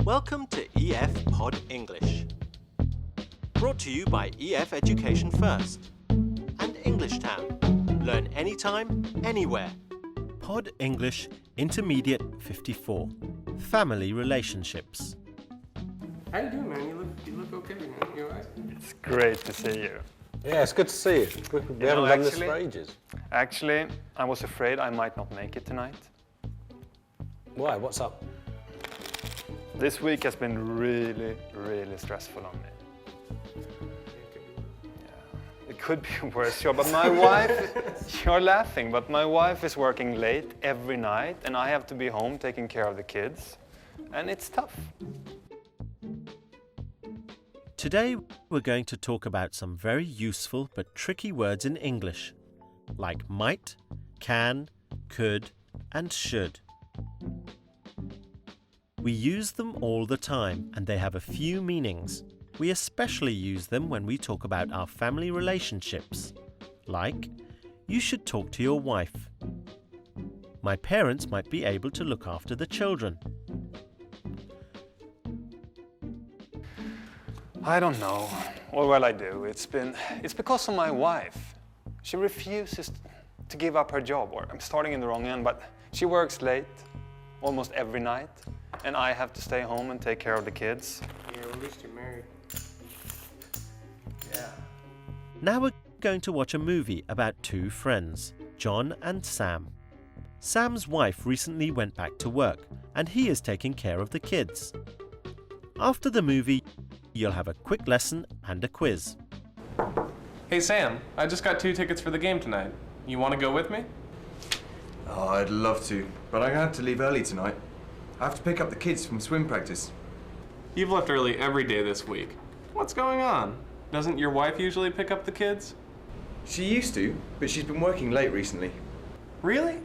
Welcome to EF Pod English. Brought to you by EF Education First and Englishtown. Learn anytime, anywhere. Pod English Intermediate 54. Family Relationships. How you doing, man? You look okay, man. You alright? It's great to see you. Yeah, it's good to see you. We haven't done this for ages. Actually, I was afraid I might not make it tonight. Why? What's up? This week has been really stressful on me. Yeah, it could be worse, sure, but my wife, you're laughing, but my wife is working late every night and I have to be home taking care of the kids, and it's tough. Today we're going to talk about some very useful but tricky words in English, like might, can, could, and should. We use them all the time and they have a few meanings. We especially use them when we talk about our family relationships, like, you should talk to your wife. My parents might be able to look after the children. I don't know, or well I do. It's because of my wife. She refuses to give up her job, or I'm starting in the wrong end, but she works late, almost every night, and I have to stay home and take care of the kids. Yeah, at least you're married. Yeah. Now we're going to watch a movie about two friends, John and Sam. Sam's wife recently went back to work, and he is taking care of the kids. After the movie, you'll have a quick lesson and a quiz. Hey, Sam, I just got 2 tickets for the game tonight. You want to go with me? Oh, I'd love to, but I have to leave early tonight. I have to pick up the kids from swim practice. You've left early every day this week. What's going on? Doesn't your wife usually pick up the kids? She used to, but she's been working late recently. Really?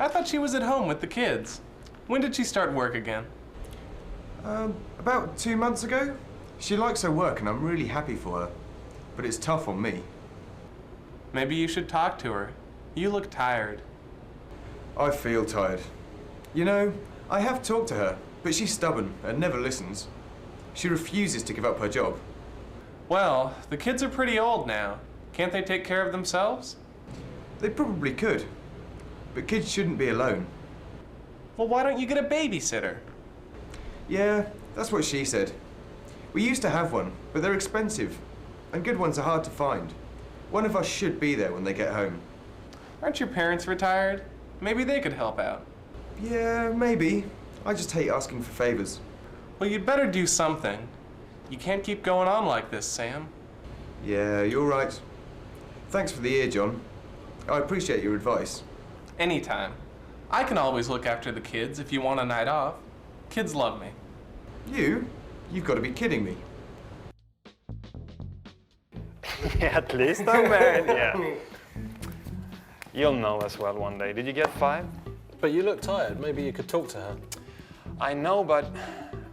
I thought she was at home with the kids. When did she start work again? About 2 months ago. She likes her work and I'm really happy for her, but it's tough on me. Maybe you should talk to her. You look tired. I feel tired. You know, I have talked to her, but she's stubborn and never listens. She refuses to give up her job. Well, the kids are pretty old now. Can't they take care of themselves? They probably could, but kids shouldn't be alone. Well, why don't you get a babysitter? Yeah, that's what she said. We used to have one, but they're expensive, and good ones are hard to find. One of us should be there when they get home. Aren't your parents retired? Maybe they could help out. Yeah, maybe. I just hate asking for favors. Well, you'd better do something. You can't keep going on like this, Sam. Yeah, you're right. Thanks for the ear, John. I appreciate your advice. Anytime. I can always look after the kids if you want a night off. Kids love me. You? You've got to be kidding me. Yeah, at least I'm married, yeah. You'll know as well one day. Did you get 5? But you look tired. Maybe you could talk to her. I know, but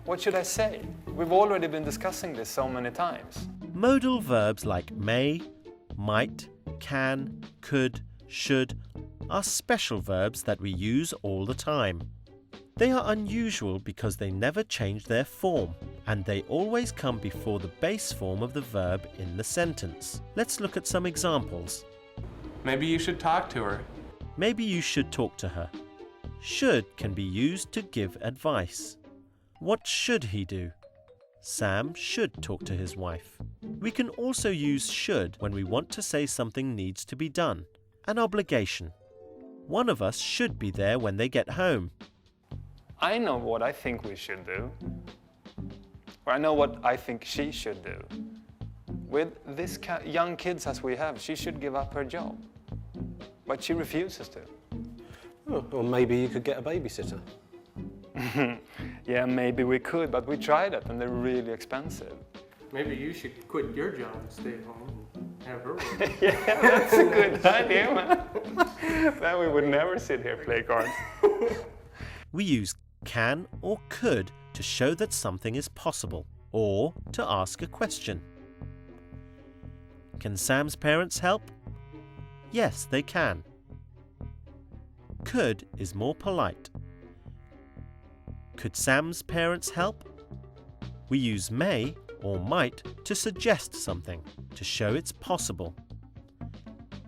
what should I say? We've already been discussing this so many times. Modal verbs like may, might, can, could, should are special verbs that we use all the time. They are unusual because they never change their form, and they always come before the base form of the verb in the sentence. Let's look at some examples. Maybe you should talk to her. Maybe you should talk to her. Should can be used to give advice. What should he do? Sam should talk to his wife. We can also use should when we want to say something needs to be done, an obligation. One of us should be there when they get home. I know what I think we should do. Or I know what I think she should do. With this young kids as we have, she should give up her job. But she refuses to. Oh, or maybe you could get a babysitter. Yeah, maybe we could, but we tried it and they're really expensive. Maybe you should quit your job and stay home and have her work. Yeah, that's a good idea, man. Then we would never sit here play cards. We use can or could to show that something is possible, or to ask a question. Can Sam's parents help? Yes, they can. Could is more polite. Could Sam's parents help? We use may or might to suggest something, to show it's possible.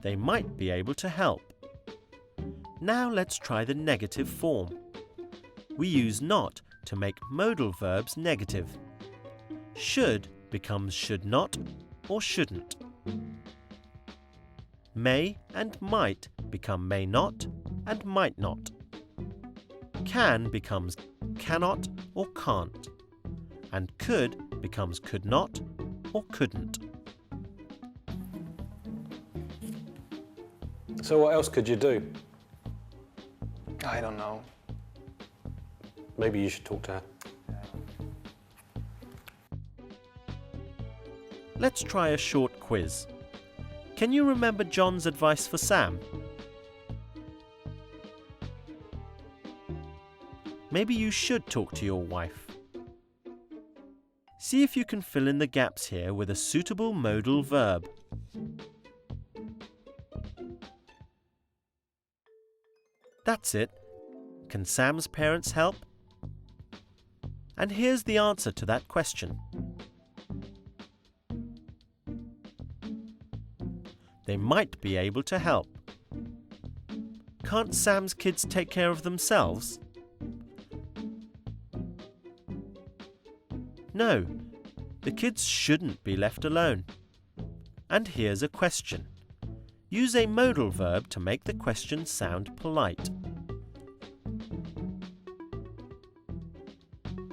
They might be able to help. Now let's try the negative form. We use not to make modal verbs negative. Should becomes should not or shouldn't. May and might become may not and might not. Can becomes cannot or can't. And could becomes could not or couldn't. So what else could you do? I don't know. Maybe you should talk to her. Let's try a short quiz. Can you remember John's advice for Sam? Maybe you should talk to your wife. See if you can fill in the gaps here with a suitable modal verb. That's it. Can Sam's parents help? And here's the answer to that question. They might be able to help. Can't Sam's kids take care of themselves? No, the kids shouldn't be left alone. And here's a question. Use a modal verb to make the question sound polite.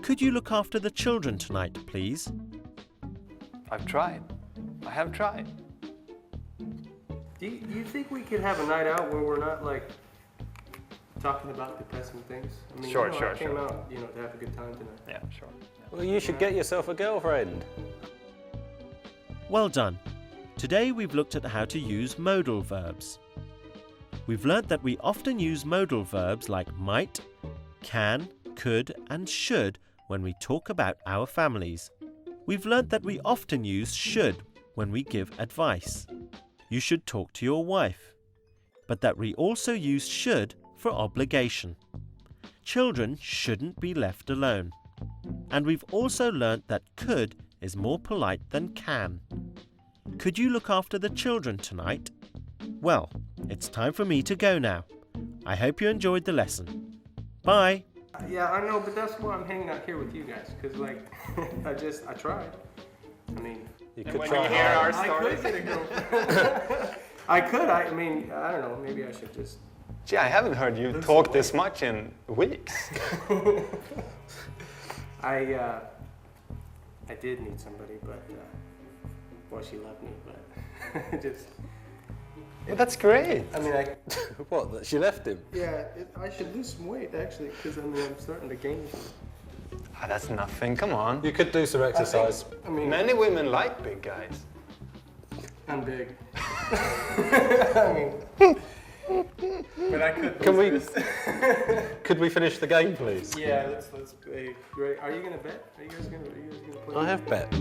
Could you look after the children tonight, please? I've tried. I have tried. Do you think we could have a night out where we're not like talking about depressing things? I mean, Sure. I came out, to have a good time tonight. Yeah, sure. Well, you should get yourself a girlfriend. Well done. Today we've looked at how to use modal verbs. We've learnt that we often use modal verbs like might, can, could and should when we talk about our families. We've learnt that we often use should when we give advice. You should talk to your wife. But that we also use should for obligation. Children shouldn't be left alone. And we've also learnt that could is more polite than can. Could you look after the children tonight? Well, it's time for me to go now. I hope you enjoyed the lesson. Bye! Yeah, I know, but that's why I'm hanging out here with you guys, because, I tried. I mean... You could try hard. I could get a girlfriend. I don't know, maybe I should just... Gee, I haven't heard you talk this much in weeks. I did meet somebody, but, she loved me, but just... Well, that's great. I mean, What, that she left him? yeah, I should lose some weight, actually, because, I'm starting to gain. That's nothing, come on. You could do some exercise. Many women like big guys. I'm big. I mean, but I could. Can we? Could we finish the game, please? Yeah, let's play. Great. Are you gonna bet? Are you guys gonna play? I have bet.